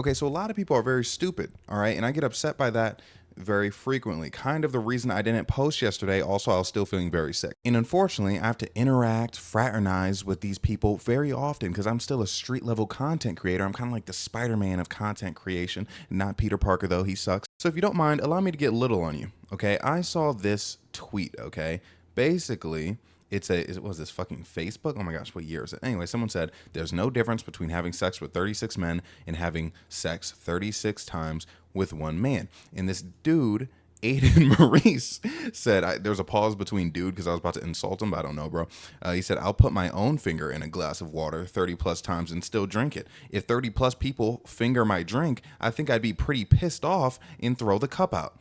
Okay, so a lot of people are very stupid, all right? And I get upset by that very frequently. Kind of the reason I didn't post yesterday. Also, I was still feeling very sick. And unfortunately, I have to interact, fraternize with these people very often because I'm still a street level content creator. I'm kind of like the Spider-Man of content creation, not Peter Parker, though. He sucks. So if you don't mind, allow me to get little on you, okay? I saw this tweet, okay? Basically, what was this fucking Facebook? Oh my gosh, what year is it? Anyway, someone said there's no difference between having sex with 36 men and having sex 36 times with one man. And this dude, Aiden Maurice, said, there was a pause between dude because I was about to insult him, but I don't know, bro. He said, I'll put my own finger in a glass of water 30 plus times and still drink it. If 30 plus people finger my drink, I think I'd be pretty pissed off and throw the cup out.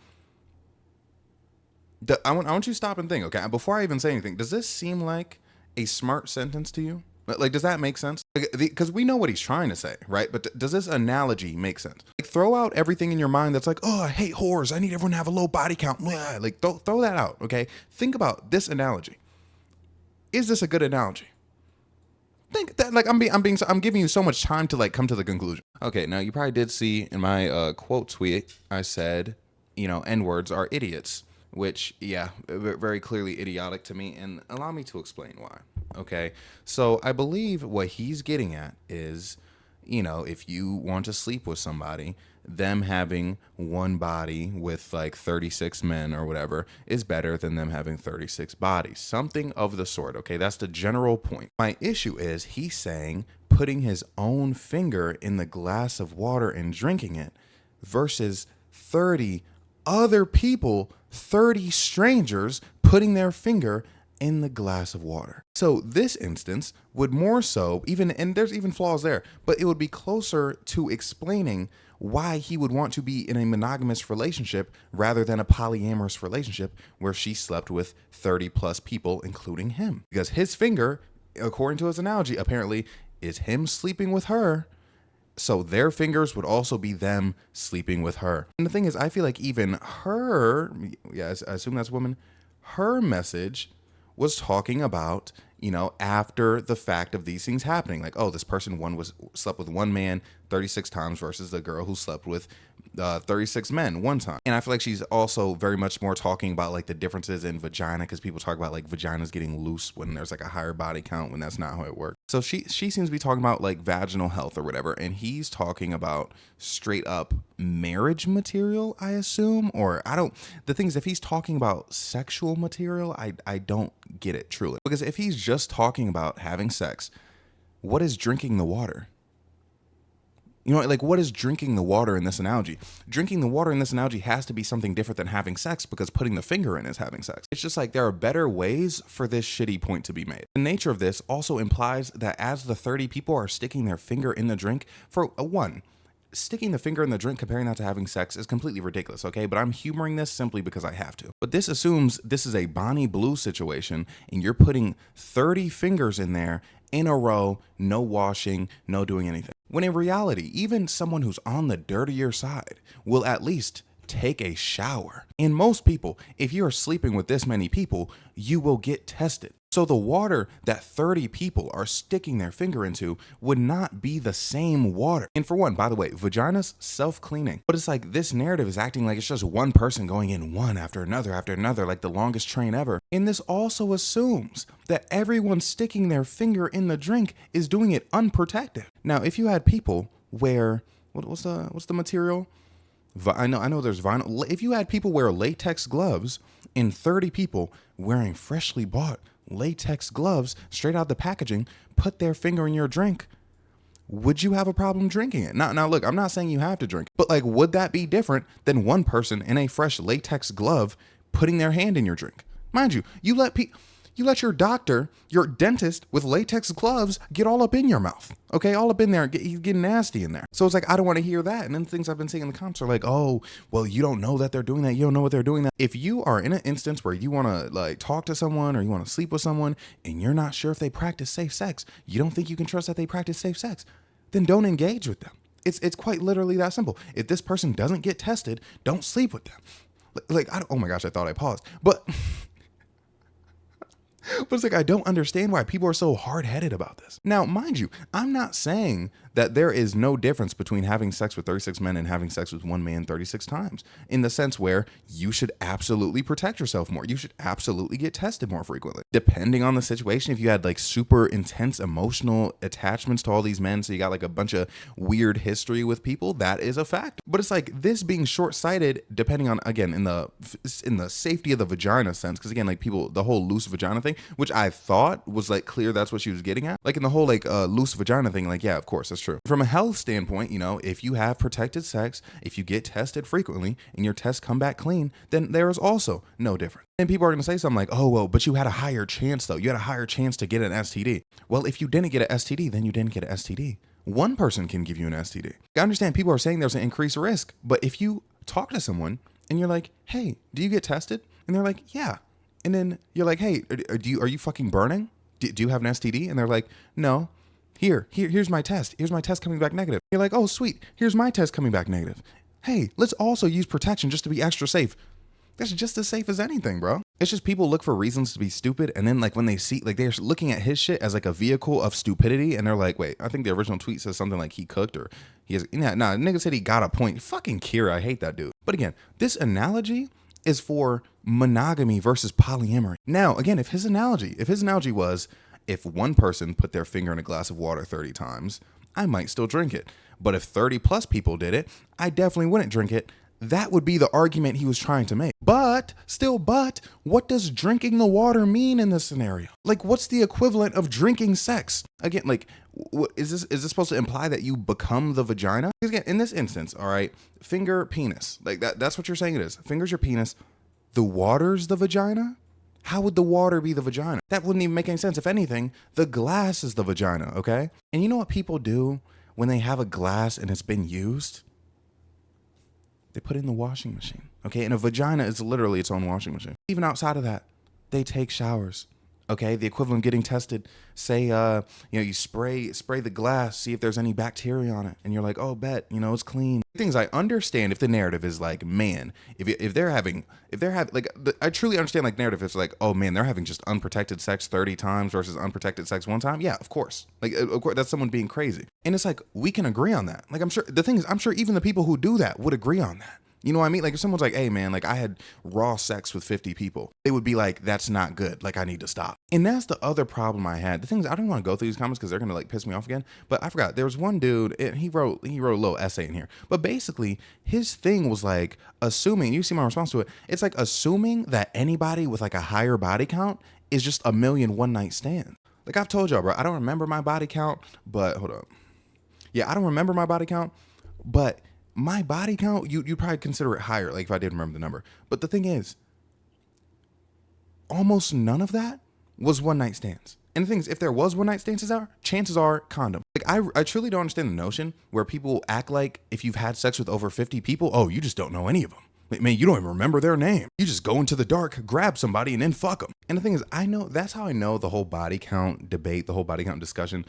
I want you to stop and think, okay? Before I even say anything, does this seem like a smart sentence to you? Like, does that make sense? Because we know what he's trying to say, right? But does this analogy make sense? Like, throw out everything in your mind that's like, oh, I hate whores. I need everyone to have a low body count. Like, throw that out, okay? Think about this analogy. Is this a good analogy? Think that, like, I'm giving you so much time to like come to the conclusion. Okay, now you probably did see in my quote tweet, I said, N-words are idiots. Which, yeah, very clearly idiotic to me, and allow me to explain why. Okay, so I believe what he's getting at is, if you want to sleep with somebody, them having one body with like 36 men or whatever is better than them having 36 bodies. Something of the sort, okay? That's the general point. My issue is he's saying putting his own finger in the glass of water and drinking it versus 30 other people, 30 strangers putting their finger in the glass of water. So this instance would more so and there's even flaws there, but it would be closer to explaining why he would want to be in a monogamous relationship rather than a polyamorous relationship where she slept with 30 plus people, including him. Because his finger, according to his analogy, apparently is him sleeping with her. So their fingers would also be them sleeping with her. And the thing is, I feel like even her, yes, I assume that's a woman, her message was talking about, after the fact of these things happening. Like, oh, this person slept with one man 36 times versus the girl who slept with 36 men one time. And I feel like she's also very much more talking about like the differences in vagina, because people talk about like vaginas getting loose when there's like a higher body count, when that's not how it works. So she seems to be talking about like vaginal health or whatever, and he's talking about straight up marriage material, I assume, or I don't. The thing is, if he's talking about sexual material, I don't get it truly, because if he's just talking about having sex, what is drinking the water? Like, what is drinking the water in this analogy? Drinking the water in this analogy has to be something different than having sex, because putting the finger in is having sex. It's just like there are better ways for this shitty point to be made. The nature of this also implies that as the 30 people are sticking their finger in the drink, for one, sticking the finger in the drink, comparing that to having sex is completely ridiculous, okay? But I'm humoring this simply because I have to. But this assumes this is a Bonnie Blue situation, and you're putting 30 fingers in there in a row, no washing, no doing anything. When in reality, even someone who's on the dirtier side will at least take a shower. And most people, if you are sleeping with this many people, you will get tested. So the water that 30 people are sticking their finger into would not be the same water. And for one, by the way, vaginas self-cleaning. But it's like this narrative is acting like it's just one person going in one after another, like the longest train ever. And this also assumes that everyone sticking their finger in the drink is doing it unprotected. Now, if you had people where, what's the material? I know there's vinyl. If you had people wear latex gloves and 30 people wearing freshly bought latex gloves straight out the packaging put their finger in your drink, would you have a problem drinking it? Now look, I'm not saying you have to drink it, but like, would that be different than one person in a fresh latex glove putting their hand in your drink? Mind you, you let your doctor, your dentist with latex gloves get all up in your mouth. Okay, all up in there, he's getting nasty in there. So it's like, I don't want to hear that. And then things I've been seeing in the comments are like, oh, well, you don't know that they're doing that. You don't know what they're doing that. If you are in an instance where you want to like talk to someone or you want to sleep with someone and you're not sure if they practice safe sex, you don't think you can trust that they practice safe sex, then don't engage with them. It's quite literally that simple. If this person doesn't get tested, don't sleep with them. Oh my gosh, I thought I paused. But But it's like, I don't understand why people are so hard-headed about this. Now, mind you, I'm not saying that there is no difference between having sex with 36 men and having sex with one man 36 times, in the sense where you should absolutely protect yourself more. You should absolutely get tested more frequently. Depending on the situation, if you had like super intense emotional attachments to all these men, so you got like a bunch of weird history with people, that is a fact. But it's like this being short-sighted, depending on, again, in the safety of the vagina sense, because again, like people, the whole loose vagina thing, which I thought was like clear, that's what she was getting at. Like in the whole like loose vagina thing, like, yeah, of course, that's true. From a health standpoint, you know, if you have protected sex, if you get tested frequently and your tests come back clean, then there is also no difference. And people are going to say something like, oh, well, but you had a higher chance though. You had a higher chance to get an STD. Well, if you didn't get an STD, then you didn't get an STD. One person can give you an STD. I understand people are saying there's an increased risk, but if you talk to someone and you're like, hey, do you get tested? And they're like, yeah. And then you're like, hey, are you fucking burning? Do you have an STD? And they're like, no. Here's my test. Here's my test coming back negative. You're like, oh, sweet. Here's my test coming back negative. Hey, let's also use protection just to be extra safe. That's just as safe as anything, bro. It's just people look for reasons to be stupid. And then like when they see, like they're looking at his shit as like a vehicle of stupidity. And they're like, wait, I think the original tweet says something like he cooked or he has, nah, nigga said he got a point. Fucking Kira, I hate that dude. But again, this analogy is for monogamy versus polyamory. Now, again, if his analogy was, if one person put their finger in a glass of water 30 times, I might still drink it. But if 30 plus people did it, I definitely wouldn't drink it. That would be the argument he was trying to make. But what does drinking the water mean in this scenario? Like, what's the equivalent of drinking sex? Again, like, is this supposed to imply that you become the vagina? Because again, in this instance, all right, finger, penis, like that's what you're saying it is. Finger's your penis. The water's the vagina? How would the water be the vagina? That wouldn't even make any sense. If anything, the glass is the vagina, okay? And you know what people do when they have a glass and it's been used? They put it in the washing machine, okay? And a vagina is literally its own washing machine. Even outside of that, they take showers, okay? The equivalent of getting tested, say, you spray the glass, see if there's any bacteria on it. And you're like, oh, bet, it's clean. Things I understand if the narrative is like, man, if they're having, I truly understand like narrative. It's like, oh man, they're having just unprotected sex 30 times versus unprotected sex one time. Yeah, of course. Like, of course, that's someone being crazy. And it's like, we can agree on that. Like, I'm sure even the people who do that would agree on that. You know what I mean? Like if someone's like, hey man, like I had raw sex with 50 people, they would be like, that's not good. Like I need to stop. And that's the other problem I had. The thing is, I don't want to go through these comments because they're going to like piss me off again. But I forgot. There was one dude, and he wrote a little essay in here. But basically his thing was like assuming, you see my response to it. It's like assuming that anybody with like a higher body count is just a million one night stands. Like I've told y'all, bro, I don't remember my body count, but hold up. Yeah, I don't remember my body count, but my body count, you'd probably consider it higher, like if I did remember the number. But the thing is, almost none of that was one night stands. And the thing is, if there was one night stands, chances are condom. Like I truly don't understand the notion where people act like if you've had sex with over 50 people, oh, you just don't know any of them. Like, man, you don't even remember their name. You just go into the dark, grab somebody, and then fuck them. And the thing is, that's how I know the whole body count debate, the whole body count discussion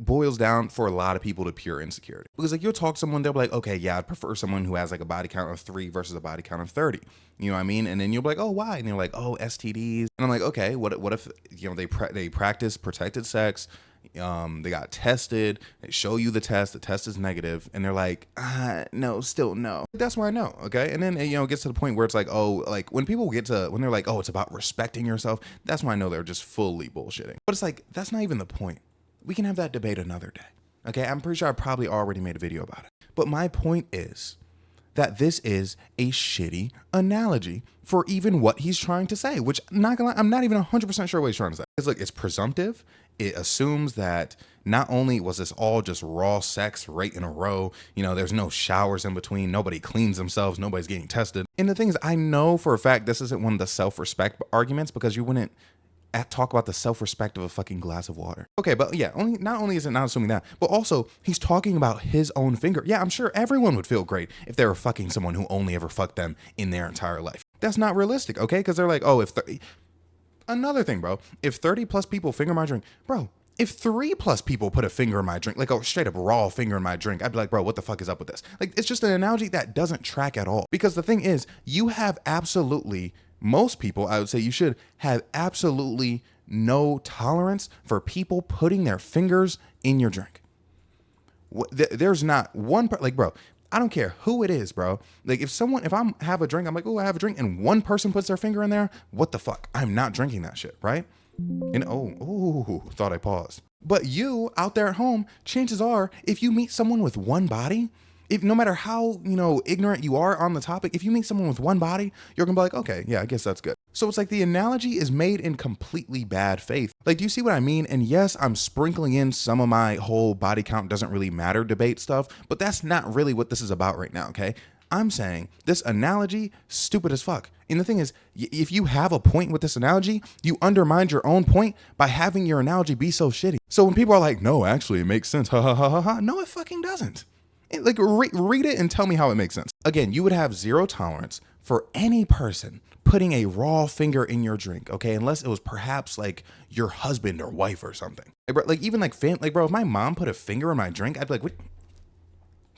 boils down for a lot of people to pure insecurity. Because like you'll talk to someone, they'll be like, okay, yeah, I'd prefer someone who has like a body count of 3 versus a body count of 30. You know what I mean? And then you'll be like, oh, why? And they're like, oh, STDs. And I'm like, okay, what if they practice protected sex, they got tested, they show you the test is negative, and they're like, no, still no. That's where I know, okay? And then it gets to the point where it's like, oh, like when they're like, oh, it's about respecting yourself, that's when I know they're just fully bullshitting. But it's like, that's not even the point. We can have that debate another day. Okay, I'm pretty sure I probably already made a video about it. But my point is that this is a shitty analogy for even what he's trying to say, which not gonna lie, I'm not even 100% sure what he's trying to say. It's like, it's presumptive. It assumes that not only was this all just raw sex right in a row, there's no showers in between, nobody cleans themselves, nobody's getting tested. And the thing is, I know for a fact this isn't one of the self-respect arguments, because you wouldn't talk about the self-respect of a fucking glass of water. Okay, but yeah, not only is it not assuming that, but also he's talking about his own finger. Yeah, I'm sure everyone would feel great if they were fucking someone who only ever fucked them in their entire life. That's not realistic, okay? Because they're like, oh, another thing, bro, if 30 plus people finger my drink, bro, if 3 plus people put a finger in my drink, like a straight up raw finger in my drink, I'd be like, bro, what the fuck is up with this? Like, it's just an analogy that doesn't track at all. Because the thing is, most people, I would say you should have absolutely no tolerance for people putting their fingers in your drink. There's not one like, bro, I don't care who it is, bro. Like if I'm have a drink, I'm like, oh, I have a drink, and one person puts their finger in there, what the fuck? I'm not drinking that shit, right? And thought I paused. But you out there at home, chances are, if you meet someone with one body, if no matter how, ignorant you are on the topic, if you meet someone with one body, you're gonna be like, okay, yeah, I guess that's good. So it's like the analogy is made in completely bad faith. Like, do you see what I mean? And yes, I'm sprinkling in some of my whole body count doesn't really matter debate stuff, but that's not really what this is about right now, okay? I'm saying this analogy, stupid as fuck. And the thing is, if you have a point with this analogy, you undermine your own point by having your analogy be so shitty. So when people are like, no, actually, it makes sense, ha ha ha ha ha, no, it fucking doesn't. Like, read it and tell me how it makes sense. Again, you would have zero tolerance for any person putting a raw finger in your drink, okay? Unless it was perhaps like your husband or wife or something. Like even like bro, if my mom put a finger in my drink, I'd be like, what?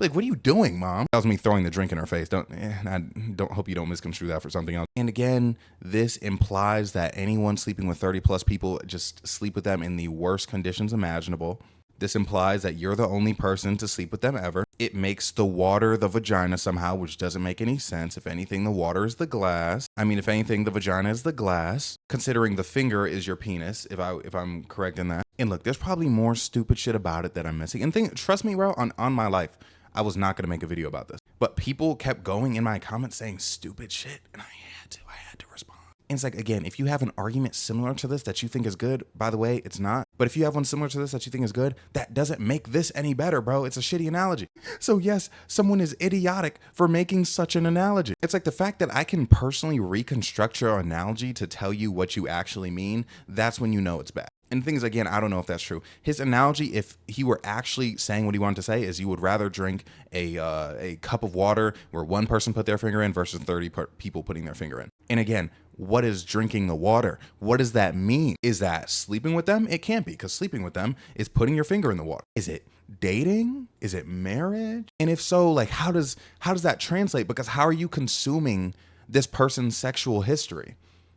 Like, what are you doing, mom? That was me throwing the drink in her face. I don't hope you don't misconstrue that for something else. And again, this implies that anyone sleeping with 30 plus people just sleep with them in the worst conditions imaginable. This implies that you're the only person to sleep with them ever. It makes the water the vagina somehow, which doesn't make any sense. If anything, the water is the glass. I mean, if anything, the vagina is the glass, considering the finger is your penis, if I'm correct in that. And look, there's probably more stupid shit about it that I'm missing. And trust me, bro, on my life, I was not going to make a video about this. But people kept going in my comments saying stupid shit, and I had to respond. And it's like, again, if you have an argument similar to this that you think is good, by the way, it's not. But if you have one similar to this that you think is good, that doesn't make this any better, bro. It's a shitty analogy. So yes, someone is idiotic for making such an analogy. It's like the fact that I can personally reconstruct your analogy to tell you what you actually mean, that's when you know it's bad. And things, again, I don't know if that's true. His analogy, if he were actually saying what he wanted to say, is you would rather drink a cup of water where one person put their finger in versus 30 people putting their finger in. And again, what is drinking the water? What does that mean? Is that sleeping with them? It can't be, because sleeping with them is putting your finger in the water. Is it dating? Is it marriage? And if so, like, how does that translate? Because how are you consuming this person's sexual history?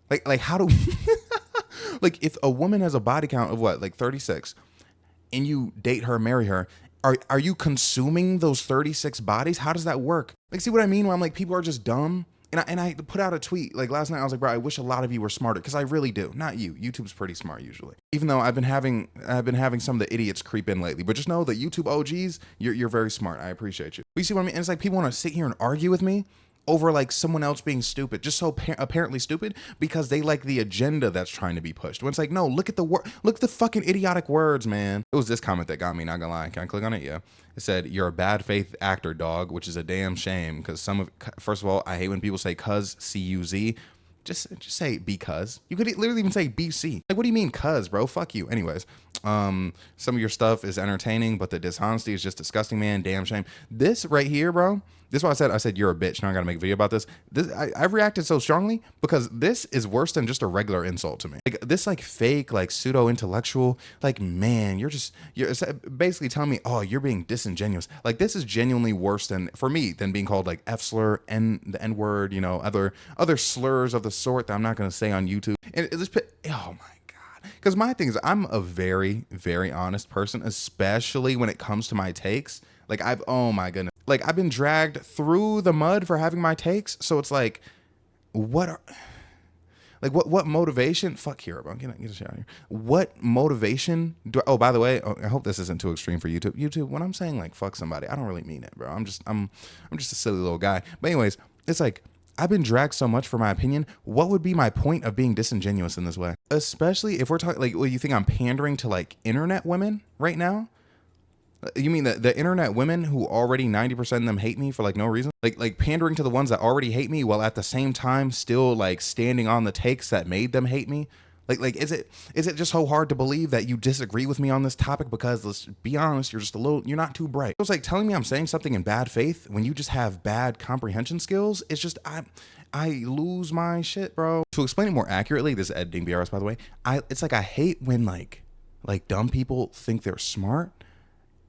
Like how do like, if a woman has a body count of what, like 36, and you date her, marry her, are you consuming those 36 bodies? How does that work? Like, see what I mean? When I'm like, people are just dumb. And I put out a tweet like last night. I was like, bro, I wish a lot of you were smarter, because I really do. Not you. YouTube's pretty smart usually. Even though I've been having some of the idiots creep in lately. But just know that YouTube OGs, you're very smart. I appreciate you. But you see what I mean? And it's like people want to sit here and argue with me over like someone else being stupid, just so apparently stupid, because they like the agenda that's trying to be pushed. When it's like, no, look at the fucking idiotic words, man. It was this comment that got me, not gonna lie. Can I click on it? Yeah. It said, "You're a bad faith actor, dog," which is a damn shame, because first of all, I hate when people say cuz, C-U-Z. Just say because. You could literally even say BC. Like, what do you mean cuz, bro? Fuck you. Anyways, some of your stuff is entertaining, but the dishonesty is just disgusting, man. Damn shame. This right here, bro. This is why I said you're a bitch. Now I gotta make a video about this. I've reacted so strongly because this is worse than just a regular insult to me. Like, this like fake, like pseudo intellectual, like, man, you're basically telling me, oh, you're being disingenuous. Like, this is genuinely worse than being called like F slur, the N word, other slurs of the sort that I'm not gonna say on YouTube. And oh my God. Because my thing is, I'm a very, very honest person, especially when it comes to my takes. Like, oh my goodness. Like, I've been dragged through the mud for having my takes. So it's like, what motivation? Fuck here, bro. Get this shit out of here. What motivation oh, by the way, I hope this isn't too extreme for YouTube. YouTube, when I'm saying like fuck somebody, I don't really mean it, bro. I'm just a silly little guy. But anyways, it's like, I've been dragged so much for my opinion. What would be my point of being disingenuous in this way? Especially if we're talking, like, well, you think I'm pandering to like internet women right now? You mean the internet women who already 90% of them hate me for like no reason? Like pandering to the ones that already hate me while at the same time still like standing on the takes that made them hate me? Like is it just so hard to believe that you disagree with me on this topic because, let's be honest, you're not too bright. It's like telling me I'm saying something in bad faith when you just have bad comprehension skills. It's just I lose my shit, bro. To explain it more accurately, this is editing BRS, by the way. It's like I hate when like dumb people think they're smart.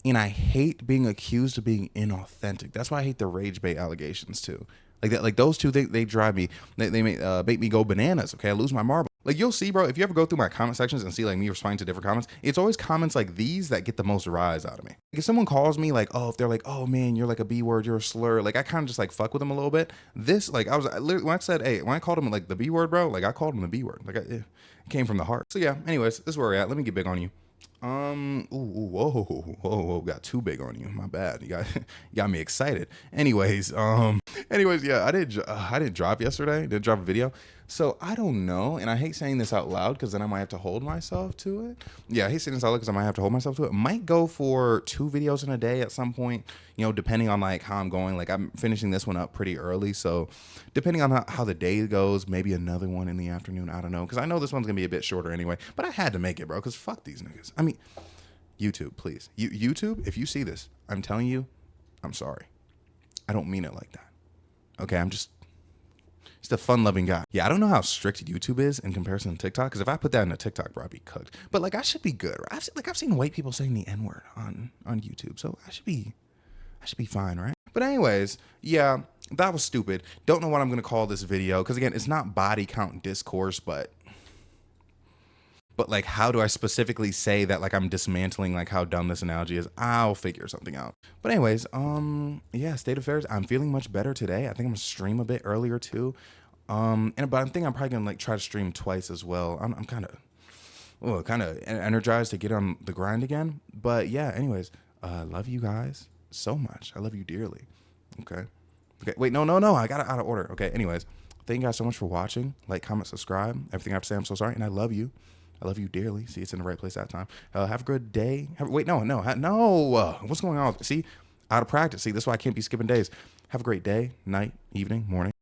And I hate being accused of being inauthentic. That's why I hate the rage bait allegations too. Like that, like those two, they drive me. They make me go bananas. Okay, I lose my marble. Like you'll see, bro, if you ever go through my comment sections and see like me responding to different comments, it's always comments like these that get the most rise out of me. Like if someone calls me like, oh, if they're like, oh man, you're like a B word, you're a slur, like I kind of just like fuck with them a little bit. This, like I literally, when I said, hey, when I called him like the B word, bro, like I called him the B word. Like it came from the heart. So yeah, anyways, this is where we're at. Let me get big on you. Whoa, got too big on you. My bad. You got me excited. Anyways, yeah, I didn't drop yesterday. Didn't drop a video. So I don't know, and I hate saying this out loud because then I might have to hold myself to it. Yeah, I hate saying this out loud because I might have to hold myself to it. Might go for 2 videos in a day at some point, you know, depending on like how I'm going. Like I'm finishing this one up pretty early, so depending on how the day goes, maybe another one in the afternoon. I don't know, because I know this one's gonna be a bit shorter anyway. But I had to make it, bro, because fuck these niggas. I mean, YouTube, please, YouTube, if you see this, I'm telling you, I'm sorry. I don't mean it like that. Okay, I'm just a fun-loving guy. Yeah, I don't know how strict YouTube is in comparison to TikTok, because if I put that in a TikTok, bro, I'd be cooked. But like, I should be good, right? I've seen white people saying the N-word on YouTube, so I should be fine, right? But anyways, yeah, that was stupid. Don't know what I'm gonna call this video, because again, it's not body count discourse, but like, how do I specifically say that like I'm dismantling like how dumb this analogy is? I'll figure something out. But anyways, yeah, state of affairs. I'm feeling much better today. I think I'm gonna stream a bit earlier too. But I think I'm probably gonna like try to stream twice as well. I'm kind of energized to get on the grind again. But yeah, anyways, love you guys so much. I love you dearly. Okay. Wait, no. I got it out of order. Okay. Anyways, thank you guys so much for watching. Like, comment, subscribe. Everything I have to say, I'm so sorry, and I love you. I love you dearly. See, it's in the right place that time. Have a good day. No. What's going on? See, out of practice. See, that's why I can't be skipping days. Have a great day, night, evening, morning.